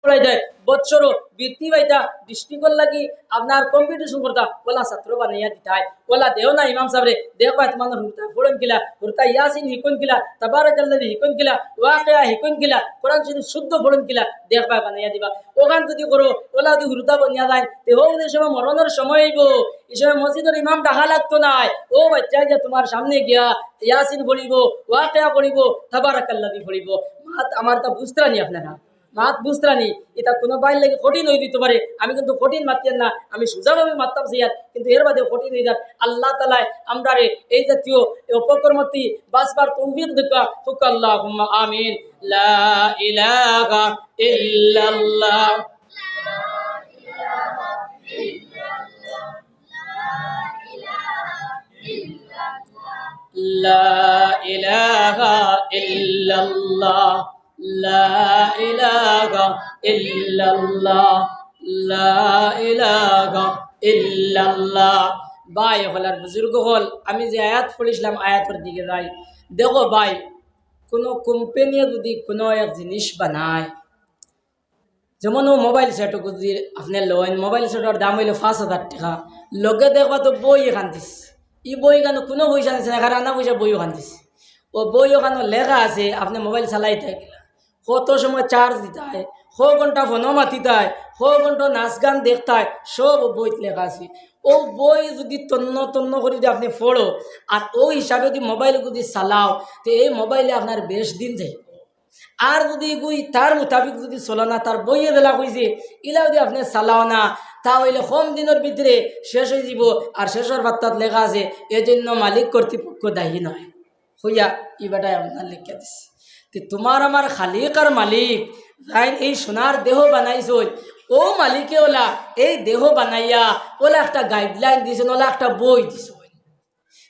পড়াই দেয় বছরও বৃত্তি পাইতা ডিস্ট্রিক্টর লাগি আপনার কম্পিটিশন করতা ওলা ছাত্র বানাইয়া দিতাই ওলা দেও না ইমাম সাহেবরে দেখ ভাই তোমার হুরতা পড়েন কিলা হুরতা ইয়াসিন হিকুন কিলা তাবারাকাল্লাযী হিকুন কিলা ওয়াকিয়া হিকুন কিলা কোরআন শরীফ শুদ্ধ পড়েন কিলা দেখ ভাই বানাইয়া দিবা ওখান যদি করো ওলা যদি হুরতা বানিয়া যায় তে হোক যে সময় মরণের সময় হইব এই সময় মসজিদের ইমাম ডাকা লাগতো নাই ও বাচ্চা যে তোমার সামনে গিয়া ইয়াসিন পড়িব ওয়াকিয়া পড়িব তাবারাকাল্লাযী পড়িব মাত আমার তা বুঝতানি আপনারা মাত বুঝতানি এটা কোনো বাইর লাগে কঠিন হয়ে দিতে পারে আমি কিন্তু কঠিন মারতেন না আমি সোজাভাবে মারতাম সিয়ার কিন্তু এর বাদে কঠিন হয়ে যান আল্লাহ তাআলা আমরা এই জাতীয় উপকর্মতি বাসবার তৌফিক দেখা হুক আল্লাহুম্মা আমিন লা ইলাহা ইল্লাল্লাহ লা ইলাহা ইল্লাল্লাহ লা ইলাহা ইল্লাল্লাহ লা ইলাহা ইল্লাল্লাহ ভাই হলার বুজুর্গ হল আমি যে আয়াত পড়িছিলাম আয়াতের দিকে যাই দেখো ভাই কোনো কোম্পানি যদি কোনো এক জিনিস বানায় যেমন ও মোবাইল সেট যদি আপনি লোন মোবাইল সেটের দাম হইল 5,000 টাকা লগে দেখবা তো বই এখান দিস ই বই কেন কোনো পয়সা নিচ্ছে না এখানে আনা পয়সা বই ওখান দিস ও বই ওখানে লেখা আছে আপনি মোবাইল চালাইতে কত সময় চার্জ দিতে হয় ক ঘন্টা ফোনও মাতিতে হয় ক ঘন্টা নাচ গান দেখতে হয় সব বই লেখা আছে ও বই যদি তন্ন তন্ন করে যদি আপনি পড়ো আর ওই হিসাবে যদি মোবাইল যদি চালাও তো এই মোবাইলে আপনার বেশ দিন যায় আর যদি গুই তার মোতাবিক যদি চলো না তার বইয়ে দেলা কইছে ইলা যদি আপনি চালাও না তাহলে কম দিনের ভিতরে শেষ হয়ে যাব আর শেষের বার্তাত লেখা আছে এজন্য মালিক কর্তৃপক্ষ দায়ী নয় হইয়া ই বেটায় আপনার লিখে দিছে তো তোমার আমার খালিক আর মালিক যাই এই সোনার দেহ বানাইছ ও মালিকে ওলা এই দেহ বানাইয়া ওলা একটা গাইডলাইন দিয়েছেন ওলা একটা বই দিছ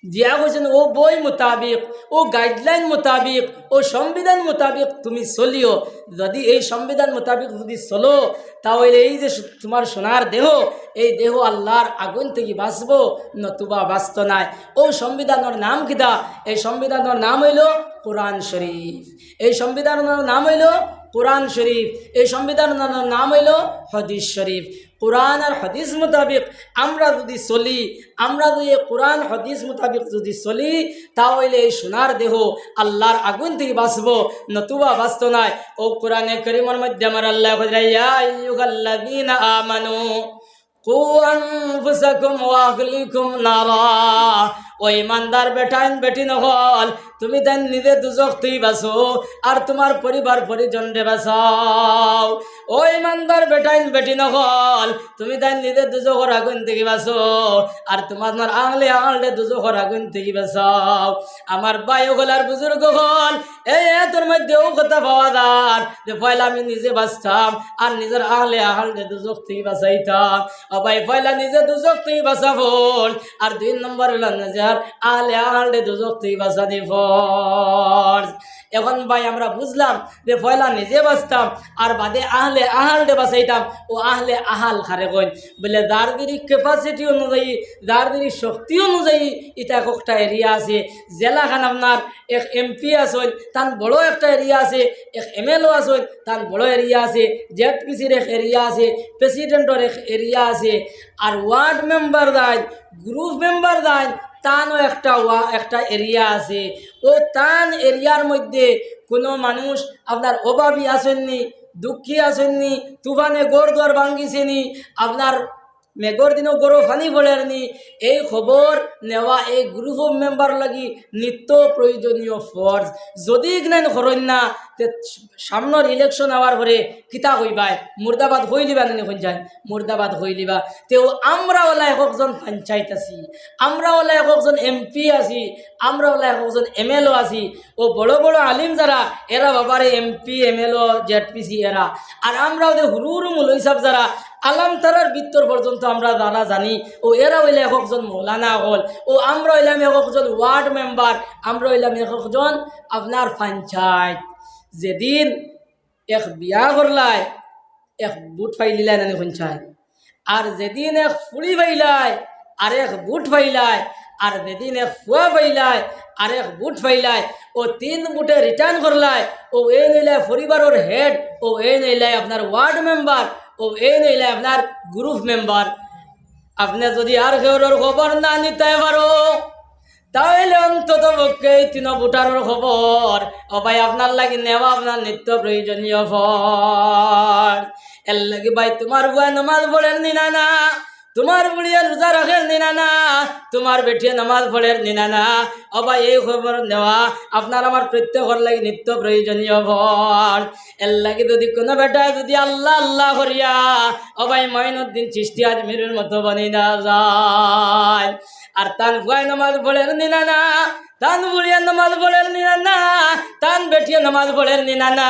দিয়া কৈছেন ও বই মোতাবিক ও গাইডলাইন মোতাবিক ও সংবিধান মোতাবিক তুমি চলিও যদি এই সংবিধান মোতাবিক যদি চলো তাহলে এই যে তোমার সোনার দেহ এই দেহ আল্লাহর আগুন থেকে বাঁচবো নতুবা বাঁচত নাই ও সংবিধানের নাম কিতা এই সংবিধানের নাম হইল কোরআন শরীফ এই সংবিধানের নাম হইল কোরআন শরীফ এই সংবিধানের নাম হইল হাদিস শরীফ কোরআন আর হাদিস মোতাবিক আমরা যদি চলি আমরা যদি কোরআন হাদিস মোতাবিক যদি চলি তাহলে এই সোনার দেহ আল্লাহর আগুন থেকে বাঁচবো নতুবা বাঁচত নাই ও কোরআনে কারীমের মধ্যে আমার আল্লাহ ইয়া আইয়ুহাল্লাযীনা আমানু কু আনফুসাকুম ওয়া আহলিকুম নারা ও ইমানদার বেটাইন বেটি নহল তুমি তাই নিজে দুজক তুই বাঁচো আর তোমার পরিবার পরিজন রে বাঁচাও ও ইমানদার বেটাইন বেটি নহল তুমি তাই নিজে দুজকর আগুন থেকে বাঁচো আর তোমার আহলে দুজকর আগুন থেকে বাঁচাও আমার বায়ু গলার বুজুর্গ হল এই তোর মধ্যেও কথা পাওয়া যার যে পয়লা আমি নিজে বাঁচতাম আর নিজের আহলে দুজক থেকে বাঁচাইতাম ও ভাই পয়লা নিজে দুজক থেকে বাঁচাবো আর 2 নম্বর হলো নিজের আহলে দুজক থেকে বাঁচা দিব এখন ভাই আমরা বুঝলাম যে পয়লা নিজে বাঁচতাম আর বাদে আহলে বাঁচাইতাম ও আহাল খারে কইন বলে দারদিরি ক্যাপাসিটি অনুযায়ী দারদিরি শক্তি অনুযায়ী এটা একটা এরিয়া আছে জেলাখান আপনার এক এমপি আছে তার বড় একটা এরিয়া আছে এক এমএলও আছে তার বড় এরিয়া আছে জেডপিসির এক এরিয়া আছে প্রেসিডেন্টের এক এরিয়া আছে আর ওয়ার্ড মেম্বার দেয় গ্রুপ মেম্বার দেয় তানও একটা এরিয়া আছে ও তান এরিয়ার মধ্যে কোনো মানুষ আপনার অভাবী আসেননি দুঃখী আসেননি তুফানে গড় দর ভাঙ্গিছেনি আপনার মেঘর দিনও গরো ফানি পড়েনি এই খবর নেওয়া এই গ্রুপ অফ মেম্বার লাগি নিত্য প্রয়োজনীয় ফর্জ যদি জ্ঞান করেন না তে সামনের ইলেকশন হওয়ার পরে কিতা হইবাই মুর্দাবাদ হইলিবা নে কোন যায় মুর্দাবাদ হইলিবা তেও আমরা ওলা একজন পঞ্চায়েত আছি আমরা ওলা একজন এমপি আছি আমরা ওলা একজন এমএলও আছি ও বড় বড় আলিম যারা এরা বাবারে এমপি এমএলও জেডপিসি এরা আর আমরা ওদের হুরুরু মুলই সাহেব যারা আলাম তারার ভিতর পর্যন্ত আমরা যারা জানি ও এরা হইলে একজন মৌলানা হল ও আমরা হইলাম একজন ওয়ার্ড মেম্বার আমরা হইলাম একজন আপনার পঞ্চায়েত যেদিন এক বিয়া করলাই এক বুট ফাইলিলাই না পঞ্চায়েত আর যেদিন এক ফুড়ি ফাইলাই আর এক বুট ফাইলাই আর যেদিন এক ফুয়া পাইলায় আর এক বুট পাইলায় ও 3 বুটে রিটার্ন করলায় ও এই নইলায় পরিবারের হেড ও এই নইলায় আপনার ওয়ার্ড মেম্বার ও এই নইলায় আপনার গ্রুপ মেম্বার। আপনি যদি আর কেউর খবর না নিতে পারো তাহলে অন্তত পক্ষে 3 বুটারের খবর ও ভাই আপনার লাগি নেওয়া আপনার নিত্য প্রয়োজনীয় ফল। এর লাগি ভাই তোমার বুয়া নামাজ পড়েন নিনা না, তোমার বুড়িয়া রোজা রাখেন নিনা না, তোমার বেটিয়ে নামাজ পড়েন নিনা না, ও ভাই এই খবর নেওয়া আপনার আমার প্রত্যেকের লাগি নিত্য প্রয়োজনীয় ফল। এর লাগি যদি কোনো বেটায় যদি আল্লাহ আল্লাহ করিয়া ও ভাই মঈনুদ্দিন চিশতি আজমিরের মতো বানি না যায় আর তান ভয় নামাজ পড়েন নিনা না, তান বুড়িয়া নামাজ পড়েন নিনা না, তান বেটিয়া নামাজ পড়েন নিনা না,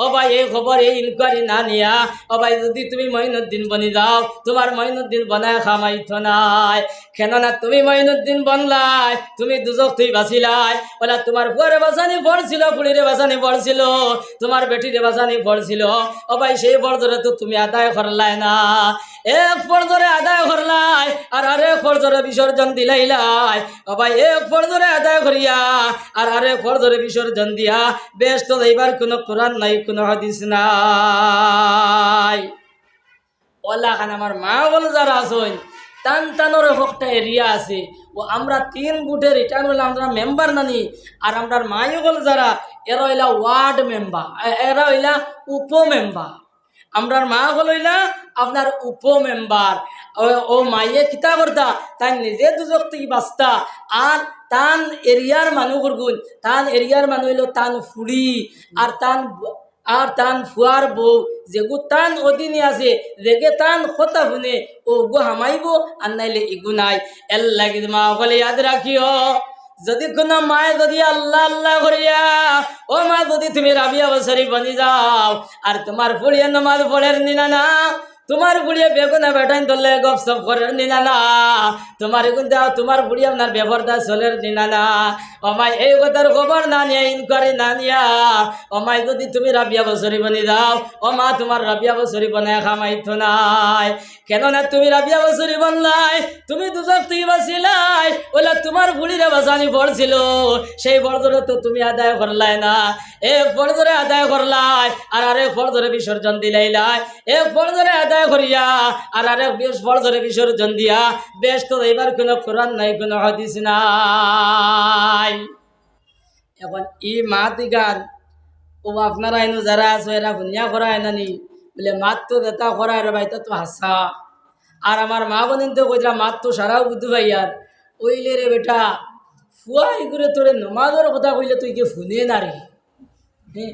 ও ভাই এই খবর এই ইনকোয়ারি না নিয়া ও ভাই যদি তুমি মঈনুদ্দিন বনি যাও তোমার মঈনুদ্দিন বানায় খামাইত নাই। কেননা তুমি মঈনুদ্দিন বনলাই তুমি দুজক তুই বাঁচিলাই বলে তোমার ফুয়ারে বাঁচানি পড়ছিল, ফুড়িরে বাঁচানি পড়ছিল, তোমার বেটিরে বাঁচানি পড়ছিল, ও ভাই সেই ফরজরে তো তুমি আদায় করলাই না। এক ফরজরে আদায় করলাই আর আরেক ফরজরে বিসর্জন দিলাইলাই, ও ভাই এক ফরজরে আদায় করিয়া আর আরেক ফরজরে বিসর্জন দিয়া বেশ তো এইবার কোনো কোরআন নাই কোনো হাদিস নাই। ওলা খান আমার মা বলে যারা আসুন টান টানোর একটা এরিয়া আছে ও আমরা 3 বুটে রিটার্ন হলে আমরা মেম্বার নানি আর আমরা মাই বল যারা এরা হইলা ওয়ার্ড মেম্বার, এরা হইলা উপ মেম্বার। আমরার মা হইলা আপনার উপ মেম্বার। ও মাইয়ে কিতা করতা তাই নিজে দুজক থেকে বাঁচতা আর তান এরিয়ার মানুষ গুণ তান এরিয়ার মানুষ হইল তান ফুড়ি আর তান ফুয়ার বউ যেগু তান অধীনে আছে যেগে তান কথা শুনে ও গো হামাইব আর নাইলে ইগু নাই। এর লাগি মা বলে ইয়াদ রাখিও যদি কোনো মায়ে যদি আল্লাহ আল্লাহ করিয়া ও মা যদি তুমি রাবিয়া বছরি বনি যাও আর তোমার ফুড়িয়ে নামাজ পড়ের নিনা না, তোমার বুড়িয়ে বেগুনা বেটাইন ধরলে গপ সপ করের নিনা না, তোমার এগুন দাও তোমার বুড়ি আপনার ব্যবহারদা চলের নিনা না, ওমাই এই কথার খবর না নিয়ে ইনকোয়ারি না নিয়া ওমাই যদি তুমি রাবিয়া বছরি বনি যাও ও মা তোমার রাবিয়া বছরি বনায় খামাইতো নাই। কেননা তুমি রাবিয়া বছরি বনলাই তুমি দুজক তুই বাঁচিলাই ওলা তোমার বুড়িরে বাঁচানি পড়ছিল সেই ফরজরে তো তুমি আদায় করলাই না। এক ফরজরে আদায় করলাই আর আরেক ফরজরে বিসর্জন দিলাইলাই, এক ফরজরে আদায় করিয়া আর আরেক ফরজরে বিসর্জন দিয়া বেশ তো এবার কোনো কোরআন নাই কোনো হাদিস নাই। এখন ই মাতি গান ও আপনারা এনে যারা আছো এরা ভুনিয়া করা এনানি বলে মাত তো দেতা করা রে ভাই তো হাসা আর আমার মা বোনিন তো কইরা মাত তো সারাও বুঝতে ভাই আর ওইলে রে বেটা ফুয়াই করে তোরে নমাজের কথা কইলে তুই কে ফুনে না রে, হ্যাঁ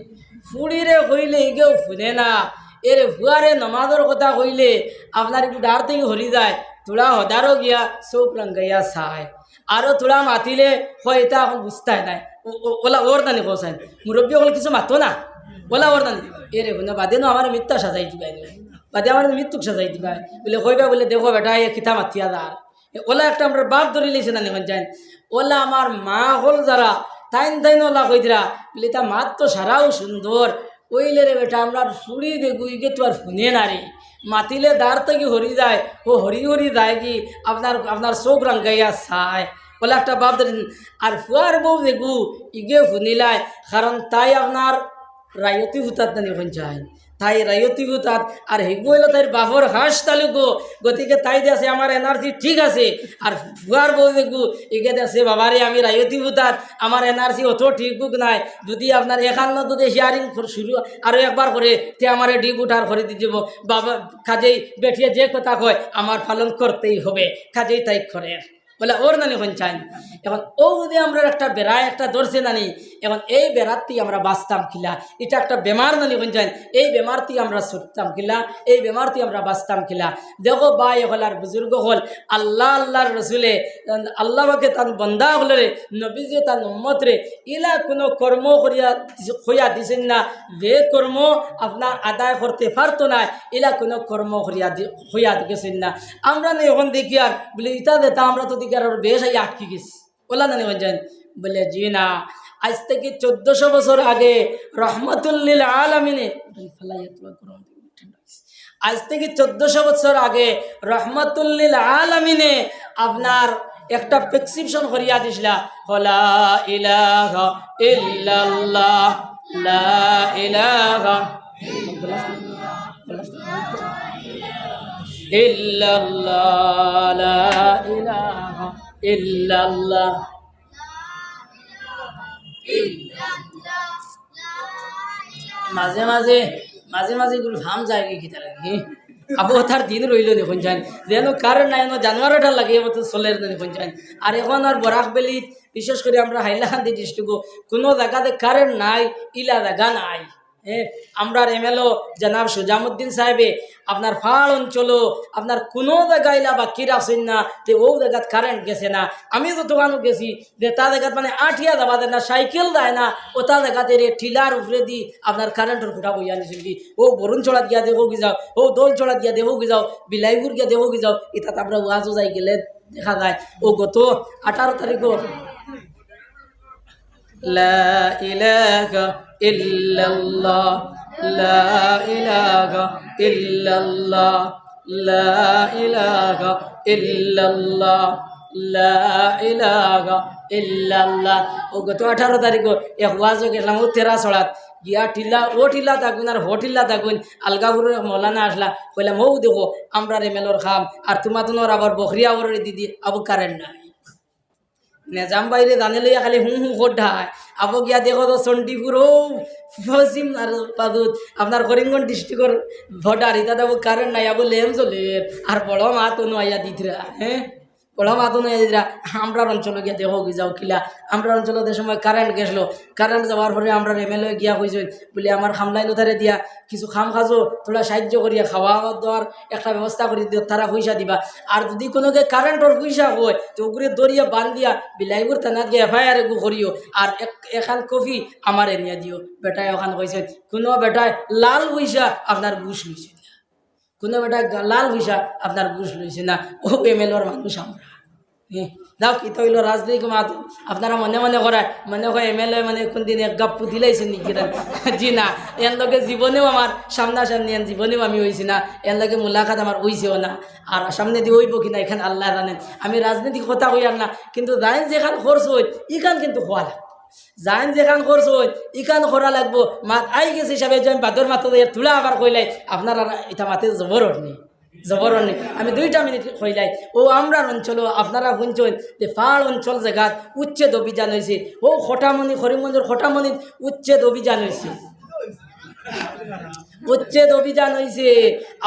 ফুড়িরে কইলে এগেও ফুনে না, এরে ফুয়ারে নমাজের কথা কইলে আপনার একটু ডার থেকে হরি যায় তোরা হদারও গিয়া চোখ রঙ্গাইয়া চায় আরও তোরা মাতিলে হয় এটা এখন বুঝতে নাই ওলা ওর দানি কোসাই মুরব্বী হল কিছু মাতো না ওলা ওর দানি এরে কোনো বাদে নো আমার মিথ্যা সাজাই দিবাই বাদে আমার মৃত্যুক সাজাই দিবাই বলে কইবা বলে দেখো বেটা এ খিতা মাতিয়া দার ওলা একটা আমরা বাপ ধরে লিছে না নিখন যাই ওলা আমার মা হল যারা তাইন তাইন ওলা কই দিরা বলে তা মাত তো সারাও সুন্দর ওইলে রে বেটা আমরা ফুড়ি দেখুইকে তো আর শুনে না রে মাতিলে দাঁড় থেকে হরি যায় ও হরি হরি যায় কি আপনার চোখ রঙ্গাইয়া চায় বলে একটা বাপ ধরেন আর ফুয়ার বউ দেখু ইগে শুনিলায় কারণ তাই আপনার রায়তি ভূতাত নানি চায় তাই রায়তি ভূতাত আর হেগু হইল তাই বাপর হাঁস তালুকো গতিকে তাই দেশে আমার এনার্জি ঠিক আছে আর ফুয়ার বউ দেখু ইগে দেশে বাবারে আমি রায়তি ভূতাত আমার এনার্জি অত ঠিক নাই যদি আপনার একান্ন যদি হিয়ারিং শুরু আরও একবার করে তে আমার ডিপ উঠার করে দিয়ে দেবো বাবা কাজেই বেঠিয়ে যে কথা কয় আমার পালন করতেই হবে কাজেই তাই করে বলে ওর নানি হন চাই। এখন ও যদি আমরা একটা বেড়ায় একটা ধরছে নানি এখন এই বেড়ারটি আমরা বাঁচতাম কিলা এটা একটা বেমার নানি হন চাই এই বেমারটি আমরা ছুটতাম কিলা এই বেমারটি আমরা বাঁচতাম কিলা। দেখো বাই হল আর বুজুর্গ হল আল্লাহ আল্লাহর রসুলে আল্লাহকে তার বন্দা হলে রে নবীজে তার উম্মত রে ইলা কোনো কর্ম করিয়া হইয়া দিছেন না যে কর্ম আপনার আদায় করতে পারতো না ইলা কোনো কর্ম করিয়া হইয়া গেছেন না। আমরা নেই এখন দেখি আর বলে ইটা দেতা আমরা তো আর বেশ আটকে গেছি ওলা নানি যান বলে জি না আজ থেকে 1400 বছর আগে রহমতুল্লিল আলামিনে আজ থেকে 1400 বছর আগে রহমতুল্লিল আলামিনে আপনার একটা প্রেসক্রিপশন করিয়া দিছিলা, লা ইলাহা ইল্লাল্লাহ, লা ইলাহা ইল্লাল্লাহ, লা ইলাহা ইল্লাল্লাহ। মাঝে মাঝে মাঝে মাঝে এগুলো ভাম যায় কি খিতা লাগে আবহাওয়ার দিন রইল দেখুন যান, যেন কারেন্ট নাই জানুয়ারিটা লাগে মতো চলের দেখুন যান। আর এখন আর বরাক বেলিত বিশেষ করে আমরা হাইলাকান্দি ডিস্ট্রিক্টও কোনো জায়গাতে কারেন্ট নাই, ইলা জায়গা নাই। আমরা এমএলও জনাব সুজামুদ্দিন সাহেবে আপনার ফাড় অঞ্চল আপনার কোনো জায়গা ইলা বাকি রাখছেন না, যে ও জায়গাত কারেন্ট গেছে না। আমি যতখানো গেছি যে তা জায়গাত মানে আঠিয়া যাবা দেয় না, সাইকেল দেয় না, ও তা জায়গাতে রে ঠিলার উপরে দি আপনার কারেন্টের খুঁটা বইয়া নিছিল কি, ও বরুণ চড়াত গিয়া দেখো কি যাও, ও দোল চড়াত গিয়া দেখো কি যাও, বিলাইপুর গিয়া দেখো কি যাও। এটা আমরা ওয়াজও যাই গেলে দেখা যায়। ও গত 18 তারিখও লা ইলাহা ইল্লাল্লাহ, লা ইলাহা ইল্লাল্লাহ, লা ইলাহা ইল্লাল্লাহ, লা ইলাহা ইল্লাল্লাহ। ও গত 18 তারিখও এক ওয়াজও গেলাম ও 13 ছড়াত গিয়া টিলা ও টিলা থাকুন আর হো টিলা থাকুন। আলগাপুরের মৌলানা আসলা, কইলাম ও দেখো আমরা রেমেলর খাম আর তোমার আবার বকরিয়া ওর দিদি আবু কারেন্ট নাই। নেজাম বাইরে জানে লইয়া খালি হুঁ হুঁ কোঠায় আবো গিয়া দেখো তো চণ্ডীপুর ও পশ্চিম আর পাদুত আপনার করিমগঞ্জ ডিস্ট্রিক্টর ভোটার ইতা দেবো কারেন্ট নাই আবো লেম চলে আর বড় মাত আইয়া দিতরা। বড় মাত আইয়া দিতরা আমরা অঞ্চলে গিয়া দেখো কি যাও কিলা। আমরা অঞ্চলের সময় কারেন্ট গেছিলো, কারেন্ট যাওয়ার পরে আমরা এমএলএ গিয়া কইছি বলে আমার খামলাই নথারে দিয়া কিছু খাম খাজো তোরা সাহায্য করিয়া খাওয়া দাওয়ার একটা ব্যবস্থা করি দিও, তারা পয়সা দিবা। আর যদি কোনোকে কারেন্টর পয়সা হয় তো ওগুলো দরিয়া বান দিয়া বিলাইপুর থানাত গিয়ে এফআইআর এগু করিও আর এখান কফি আমার এনিয়া দিও। বেটায় ওখান কইছে কোনো বেটায় লাল পয়সা আপনার ঘুষ লইছে না, কোনো বেটায় লাল পয়সা আপনার ঘুষ লইছে না। ও এমএলএর মানুষ আমরা যাও কি তৈল রাজনীতি মাত আপনারা মনে মনে করায় মনে হয় এমএলএ মানে কোন দিন এক গাপ্পু দিলাইছেন নাকি। জি না, এর লগে জীবনেও আমার সামনাসামনি জীবনেও আমি হয়েছি না, এর লগে মোলাকাত আমার হইছেও না। আর সামনে দিয়ে হইব কিনা এখানে আল্লাহ জানেন। আমি রাজনীতিক কথা কই আর না, কিন্তু যাইন যেখান খরচ হই ইখান কিন্তু খোয়া লাগবে। যাইন যেখান খরচ হই ইখান করা লাগবো। মাত আই গেছে হিসাবে যে আমি বাদর মাথা তুলা আবার কইলাই আপনার এটা মাতে জবর নেই জবর নেই। আমি 2টা মিনিট কইলাই ও আমরা অঞ্চল আপনারা শুনছেন যে ফাড় অঞ্চল জায়গাত উচ্ছেদ অভিযান হয়েছে। ও খটামণি করিমগঞ্জের খটামণিত উচ্ছেদ অভিযান হয়েছে, উচ্ছেদ অভিযান হয়েছে।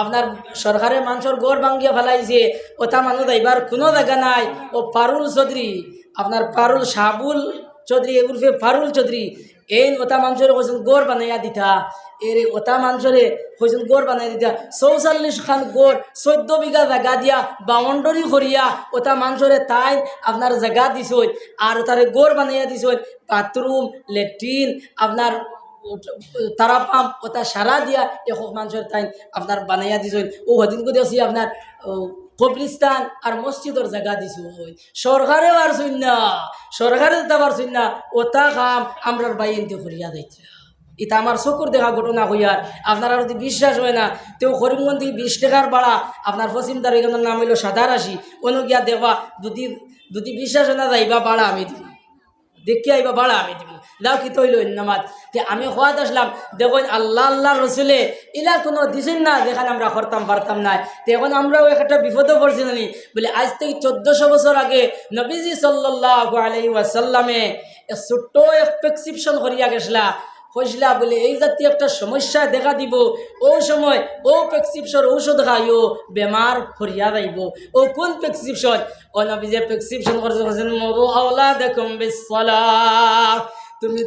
আপনার সরকারের মানুষের গড় ভাঙ্গিয়া ফেলাইছে, ওটা মানুষ এবার কোনো জায়গা নাই। ও পারুল চৌধুরী আপনার পারুল সাবুল চৌধুরী উর্ফে পারুল চৌধুরী এই ওটা মানুষের কইছেন গড় বানাইয়া দিতা। এর ওটা মানুষরে কইছেন গড় বানাই দিতা 44 খান গড় 14 বিঘা জায়গা দিয়া বাউন্ডারি করিয়া ওটা মানুষরে তাই আপনার জায়গা দিছ আর তারে গড় বানাইয়া দিছ। বাথরুম ল্যাট্রিন আপনার তারা পাম্প ওটা সারা দিয়া এখন মানুষের তাই আপনার বানাইয়া দিছ। ও হদিন করে আছি আপনার কবরিস্তান আর মসজিদের জায়গা দিছ। সরকারে পারছুন না, সরকারে দিতে পারছুন না, ওটা কাম আমরার বাইনতে করিয়া দিচ্ছে। এটা আমার চকুর দেখা ঘটনা হইয়ার আপনারা যদি বিশ্বাস হয় না তেও করিমগঞ্জ 20 টাকার ভাড়া আপনার পশ্চিম তারিখের নাম হইল 87 কোনো গিয়া দেখবা যদি বিশ্বাস হয় না যাইবা ভাড়া আমি দিব, দেখি আইবা ভাড়া আমি দিব। যাও কি তৈল নামাজ যে আমি খোয়াত আসলাম দেখুন আল্লাহ আল্লাহ রসুলে ইলা কোনো দিছেন না যেখানে আমরা করতাম পারতাম না। তো এখন আমরাও একটা বিপদে পড়ছি জানি বলে আজ থেকে 1400 বছর আগে নবীজি সাল্লাল্লাহু আলাইহি ওয়াসাল্লামে ছোট্ট এক প্রেসক্রিপশন করিয়া গেছলা কইসলা বলে এই জাতীয় একটা সমস্যা দেখা দিব ও সময় ও প্রেসক্রিপশন ঔষধ খাইও বেমার হরিয়া যাইব। ও কোন প্রেসক্রিপশন? ও নবী যে প্রেসক্রিপশন করেছেন মুরু আওলাদাকুম বিসসালাহ, তুমি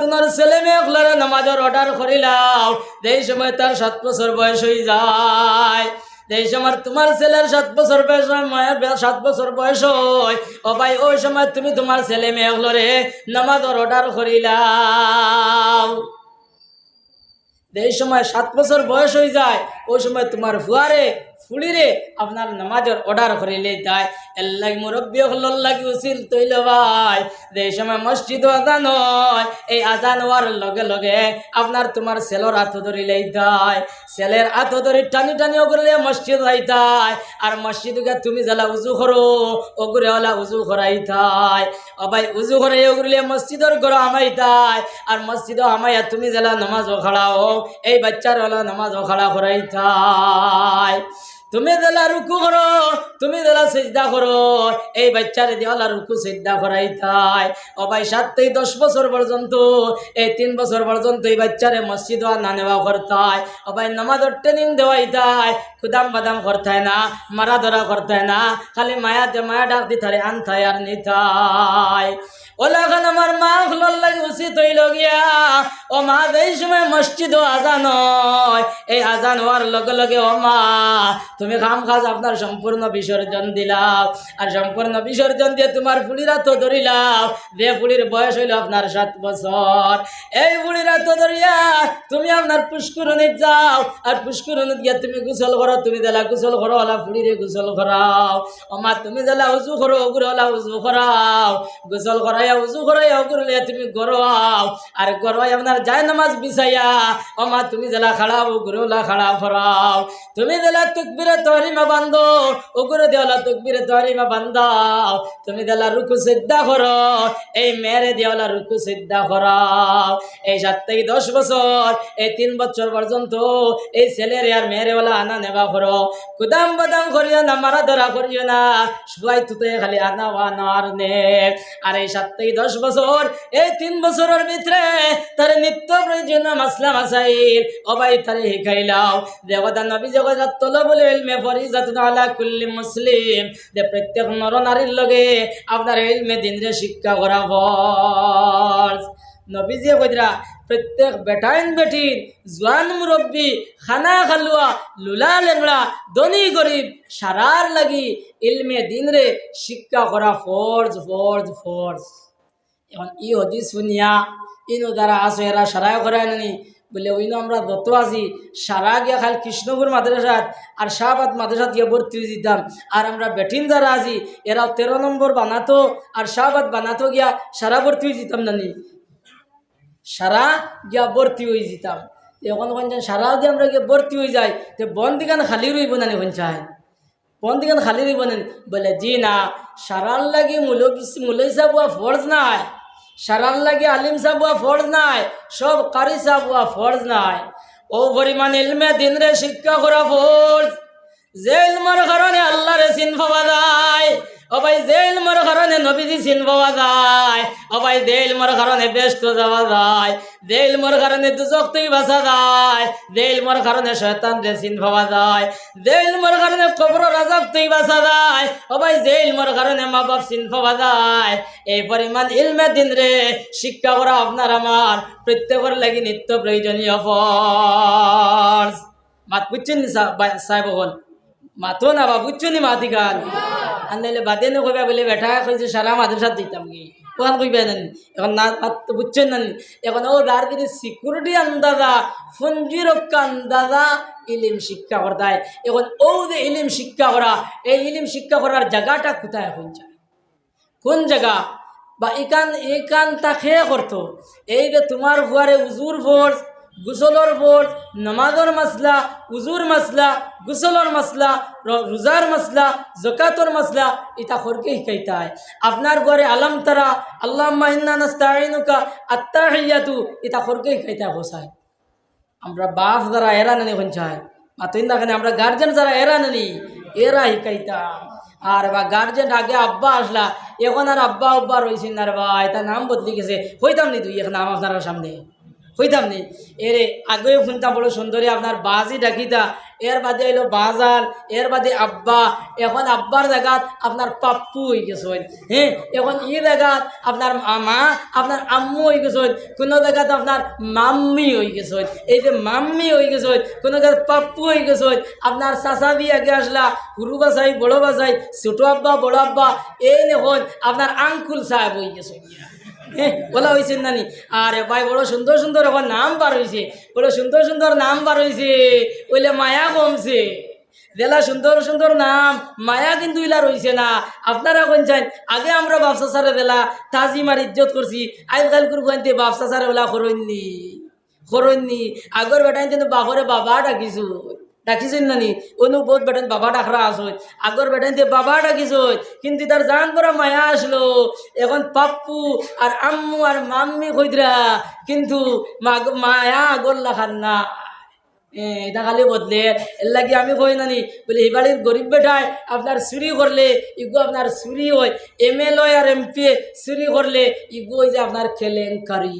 তোমার ছেলে মেয়েগুলোর নামাজের অর্ডার করিলাও যেই সময় তার 7 বছর বয়স হয়ে যায়। এই সময় তোমার ছেলের 7 বছর বয়স মায়ের 7 বছর বয়স হয় ও ভাই ওই সময় তুমি তোমার ছেলে মেয়েগুলোরে নামাজের অর্ডার করিলাও। এই সময় 7 বছর বয়স হয়ে যায় ওই সময় তোমার ফুয়ারে ফুলিরে আপনার নামাজের অর্ডার করে তাই এল্লাই মুরব্বী হল লাগি উচিল তৈল ভাই যে এই সময় মসজিদ আজান হয় এই আজান হওয়ার লগে লগে আপনার তোমার ছেলের হাত ধরি লইতাই ছেলের হাত ধরি টানি টানি ওগুলো মসজিদ যাইতাই আর মসজিদকে তুমি জ্বালা উজু করো ওগুলো হলা উজু করাইতাই ও ভাই উজু করে ওগুলো মসজিদের ঘর আমাইতাই আর মসজিদ আমাইয়া তুমি জ্বালা নামাজ খাড়াও এই বাচ্চার হলা নামাজ খাড়া করাইতাই তুমি দেলা রুকু করো তুমি দেলা সিজদা করো এই বাচ্চারে দেওয়ালা রুকু সিজদা করাইতাই ও ভাই 7 থেকে 10 বছর পর্যন্ত এই 3 বছর পর্যন্ত এই বাচ্চারে মসজিদ না নেওয়া করতাই ও ভাই নামাজের ট্রেনিং দেওয়াইতাই খুদাম বাদাম করতাই না মারা ধরা করতাই না খালি মায়া ডাক দিতারে আনতাই আর নিতাই ওলাখান আমার মা হল লাগে উচিত হইল গিয়া ও মা এই সময় মসজিদ আজান হয় এই আজান হওয়ার লগে লগে ও মা তুমি খাম খাজ আপনার সম্পূর্ণ বিসর্জন দিলাও আর সম্পূর্ণ বিসর্জন দিয়ে তোমার ফুলিরা তো ধরিলাও যে ফুলির বয়স হইল আপনার 7 বছর এই ফুলিরা তো ধরিয়া তুমি আপনার পুষ্করণীত যাও আর পুষ্করণীত গিয়ে তুমি গোসল করো তুমি দেলা গোসল করো ওলা ফুলিরে গোসল করাও ও মা তুমি দেলা উজু করো ওগুলো ওলা উজু করাও গোসল করাইয়া উজু করাইয়া ওগুলো তুমি গরোয়াও আর গরোয়াই আপনার যায় নামাজ বিছাইয়া ও মা তুমি দেলা খাড়াও ওগুলো ওলা খাড়া করাও তুমি দেলা তকবীরে তাহরিমা বান্ধো ওগুলো দেওয়ালা তকবীরে তাহরিমা বান্ধাও তুমি দেলা রুকু সিজদা করো এই মেরে দেওয়ালা রুকু সিজদা করাও এই 7 থেকে 10 বছর এই 3 বছর পর্যন্ত এই ছেলের আর মেয়েরেওয়ালা আনা নেবা করো কুদাম বাদাম করিও না মারা ধরা করিও না সবাই তুতে খালি আনা আর নে আর এই 7 থেকে 10 বছর এই 3 বছরের ভিতরে তার নিত্য প্রয়োজনীয় মাসলা মাসাইল অবাই তারে শিখাইলাও দেবতা নবী জগৎ তলবুল ইলমে ফরিজাতুন আলা কুল্লি মুসলিম যে প্রত্যেক নর নারীর লগে আপনার ইলমে দিনরে শিক্ষা করা ফরজ নবীজি কইরা প্রত্যেক বেটাইন বেটিন জওয়ান মুরব্বী খানা খালুয়া লুলা লেংড়া ধনী গরিব সারার লাগি ইলমে দিনরে শিক্ষা করা ফরজ ফরজ ফরজ এখন ই হদিস শুনিয়া ইনো দ্বারা আছে এরা সারায় করায় নানি বলে ওইনো আমরা যত আছি সারা গিয়া খাল কৃষ্ণপুর মাদ্রাসাত আর শাহবাদ মাদ্রাসাত গিয়ে ভর্তি হয়ে যেতাম আর আমরা বেটিন যারা আছি এরা 13 নম্বর বানাতো আর শাহবাদ বানাতো গিয়া সারা ভর্তি হয়ে যেতাম নানি সারা গিয়া ভর্তি হয়ে যেতাম এখন সারা দিয়ে আমরা গিয়ে ভর্তি হয়ে যাই তো বন্দিগান খালি রইব নানি চায় বন্দিগান খালি রইব নানি বলে জি না সারার লাগে মুলই সাহেব ফরজ নাই সারার লাগে আলিম সাহেব ফরজ নাই সব কারি সাহেব ফরজ নাই ও পরিমাণ ইলমে দিনরে শিক্ষা করা ফরজ যে ইলমের কারণে আল্লাহরে চিন পাওয়া যায় ও ভাই যে ইলমের কারণে নবীজি চিন পাওয়া যায় ও ভাই যে ইলমের কারণে ব্যস্ত যাওয়া যায় যে ইলমের কারণে দুজক থেকে বাঁচা যায় যে ইলমের কারণে শয়তানরে চিন পাওয়া যায় যে ইলমের কারণে কবর আযাব থেকে বাঁচা যায় ও ভাই যে ইলমের কারণে মা বাপ চিন পাওয়া যায় এই পরিমাণ ইলমে দিনরে শিক্ষা করা আপনার আমার প্রত্যেকের লাগি নিত্য প্রয়োজনীয় ফরজ মাত বুঝছেন সাহেব হল মাতো না বা বুঝছো নি মাতি গান আনলে বাদে নো কইবা বলে বেটা কইছে সারা মাদ্রাসাত দিতাম কি কোন কইবা জানি এখন না তো বুঝছেন না এখন ও দারগিরি সিকিউরিটি আন্দাজা ফঞ্জি রক্ষা আন্দাজা ইলিম শিক্ষা করতায় এখন ও যে ইলিম শিক্ষা করা এই ইলিম শিক্ষা করার জায়গাটা কোথায় এখন যায় কোন জায়গা বা একান তা খেয়ে করতো এই যে তোমার ফুয়ারে উজুর ফোর্স গুসলর ফোর্স নামাজর মাসলা উজুর মাসলা গুসলর মাসলা রোজার মাসলা জকাতর মাসলা এটা খরকে শিকাইতায় আপনার ঘরে আলম তারা আল্লাহুম্মা ইন্না নাস্তাঈনুকা আত্তাহিয়াতু এটা খরকে শিকাইতায় বসায় আমরা বাপ যারা এরা নানি হঞ্চায় মাতুইন দেখেন আমরা গার্জেন যারা এরা নানি এরা শিকাইতাম আর বা গার্জেন আগে আব্বা আসলা এখন আর আব্বা আব্বা রয়েছেন আর বা এটা নাম বদলি গেছে হইতাম নি তুই এখন নাম আপনার সামনে হইতাম নি এরে আগেও শুনতাম বড় সুন্দরী আপনার বাজি ডাকিতা এর বাদে এলো বাজার এর বাদে আব্বা এখন আব্বার জায়গাত আপনার পাপ্পু হয়ে গেছেন হ্যাঁ এখন এই জায়গাত আপনার মা আপনার আম্মু হয়ে গেছেন কোনো জায়গাত আপনার মাম্মি হয়ে গেছেন এই যে মাম্মি হয়ে গেছেন কোনো জায়গায় পাপ্পু হয়ে গেছেন আপনার চাচাবি আগে আসলা গুরু বাসাই বড় বাসাই ছোটো আব্বা বড় আব্বা এই এখন আপনার আঙ্কুল সাহেব হয়ে গেছেন বলা হয়েছে নানি। আরে ভাই বড় সুন্দর সুন্দর এখন নাম বার হয়েছে, বড় সুন্দর সুন্দর নাম বার হয়েছে, ওইলে মায়া কমছে। দেলা সুন্দর সুন্দর নাম, মায়া কিন্তু ইলা রইছে না। আপনারা কোন চান? আগে আমরা বাপসা সারে দেলা তাজিম আর ইজ্জত করছি, আজকাল কুরবানিতে বাপসা সারে ওলা করইনি করইনি। আগর বেটাই কিন্তু বাপরে বাবা ডাকিছো, ডাকিছেন নানি? অনু বহুত বেটান বাবা ডাকরা আসো, আগর বেটাইতে বাবা ডাকিছ, কিন্তু তার জান পরা মায়া আসলো। এখন পাপ্পু আর আম্মু আর মাম্মি কইদরা, কিন্তু মায়া আগর লাখান না। এটা খালি বদলে এর লাগে আমি কই নানি বলে এই বাড়ির গরিব বেটায় আপনার চুরি করলে ইগো আপনার চুরি হয়, MLA আর MP চুরি করলে ইগো যে আপনার কেলেঙ্কারি।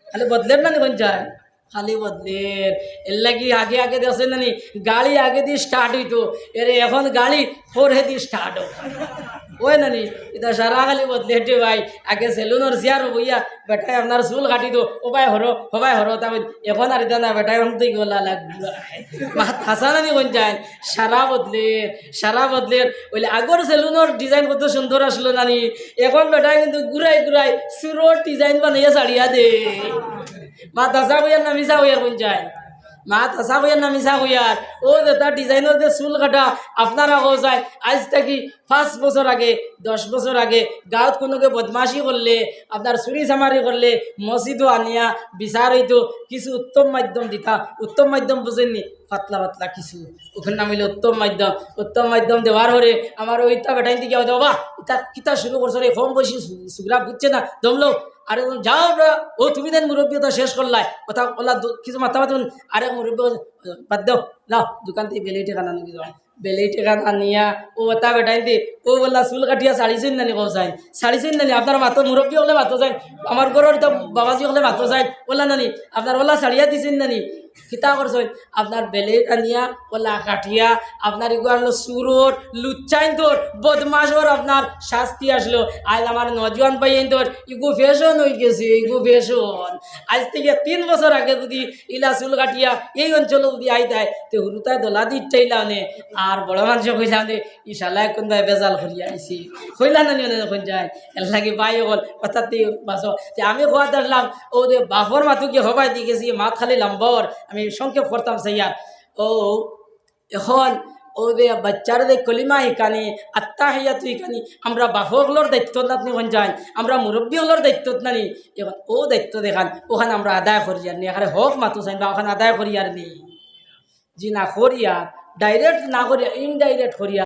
খালি বদলের নানি কোন যায়, খালি বদলের। এর লাগি আগে আগে দেখছেন নানি গাড়ি আগে দিয়ে স্টার্ট হইতো, এর এখন গাড়ি ফোরে দিয়ে স্টার্ট ওই নানি। এটা সারা খালি বদলেটে ভাই। আগে সেলুনের চেয়ার বইয়া বেটায় আপনার চুল কাটি তো ওবাই হরো হবাই হরো, তারপর এখন আর এটা না বেটায় এখন তুই গলা লাগবে হাসা নানি কোন যায়। সারা বদলের, সারা বদলের। ওইলে আগর সেলুনের ডিজাইন কত সুন্দর আসলো নানি, এখন বেটায় কিন্তু ঘুরাই ঘুরাই সুরোর ডিজাইন বানাইয়া ছাড়িয়া দে। মা তাসা হইয়ার না মিশা হইয়ার কোন যায়, মা তাসা হইয়ার না মিশা হইয়ার। ও তার ডিজাইনের যে চুল কাটা আপনারা হো যায় আজ থেকে 5 বছর আগে 10 বছর আগে গাঁৱত কোনোকে বদমাশি করলে আপনার চুরি চামারি করলে মসজিদও আনিয়া বিচার হইতো কিছু উত্তম মাধ্যম দিতা। উত্তম মাধ্যম বুঝেননি? পাতলা পাতলা কিছু ওখানে নামিলে উত্তম মাধ্যম। উত্তম মাধ্যম দেওয়ার হরে আমার ওইটা বেটাই দিকে বাবা ইটা কিতা শুরু করছো রে, কম বয়সী সুগ্রা বুঝছে না দমলো। আরে যাও আমরা, ও তুমি দেন মুরব্বী তো শেষ করলাই কথা বলা কিছু মাথা মাথুন। আরে মুরব্বী বাদ দাও, যাও দোকান থেকে বেলেটে কানা নিয়ে যাও, বেলেটে কানা নিয়া ও ওটা বেটাই দি ও বললা চুল কাটিয়া শাড়িছেন নানি কো চাই, শাড়িছেন নানি আপনার মাতো মুরব্বী হলে মাতো যায়, আমার ঘরের তো বাবাজি হলে মাতো যায় বললা নানি আপনার ওলা শাড়িয়া দিছেন নানি কিতা করছেন আপনার বেলেট আনিয়া ওলা কাটিয়া আপনার এগুলো সুরোর লুচ্চাইন তোর বদমাশর আপনার শাস্তি আসলো। আজ আমার নজওয়ান পাইয়েন তোর ইগো ফ্যাশন হয়ে গেছে, ইগো ফ্যাশন। আজ থেকে 3 বছর আগে যদি ইলা চুল কাটিয়া এই অঞ্চলে যদি আইতায় তো হুরুতায় দোলা দিচ্ছাইলা নে আর বড় মানুষ কইলাম নে ই শালায় কোন ভাই বেজাল করিয়া আইসি কইলা না নিয়ে যখন যায় এর লাগে বাই হল অর্থাৎ বাসো যে আমি খোয়া দেখলাম ও যে বাফর মাতুকে হবাই দিয়ে গেছি মাত খালি লম্বর আমি সংক্ষেপ করতাম সাইয়ার। ও এখন ও যে বাচ্চার যে কলিমা ইকানি আত্মাহিয়াত ইকানি আমরা বাফকলোর দায়িত্ব নাতনি হন যাই, আমরা মুরব্বী হলোর দায়িত্ব নানি। এখন ও দায়িত্ব দেখান ওখানে আমরা আদায় করি আর নি, এখানে হক মাতু চাই বা ওখানে আদায় করি আর নেই জি না করিয়া ডাইরেক্ট না করিয়া ইনডাইরেক্ট করিয়া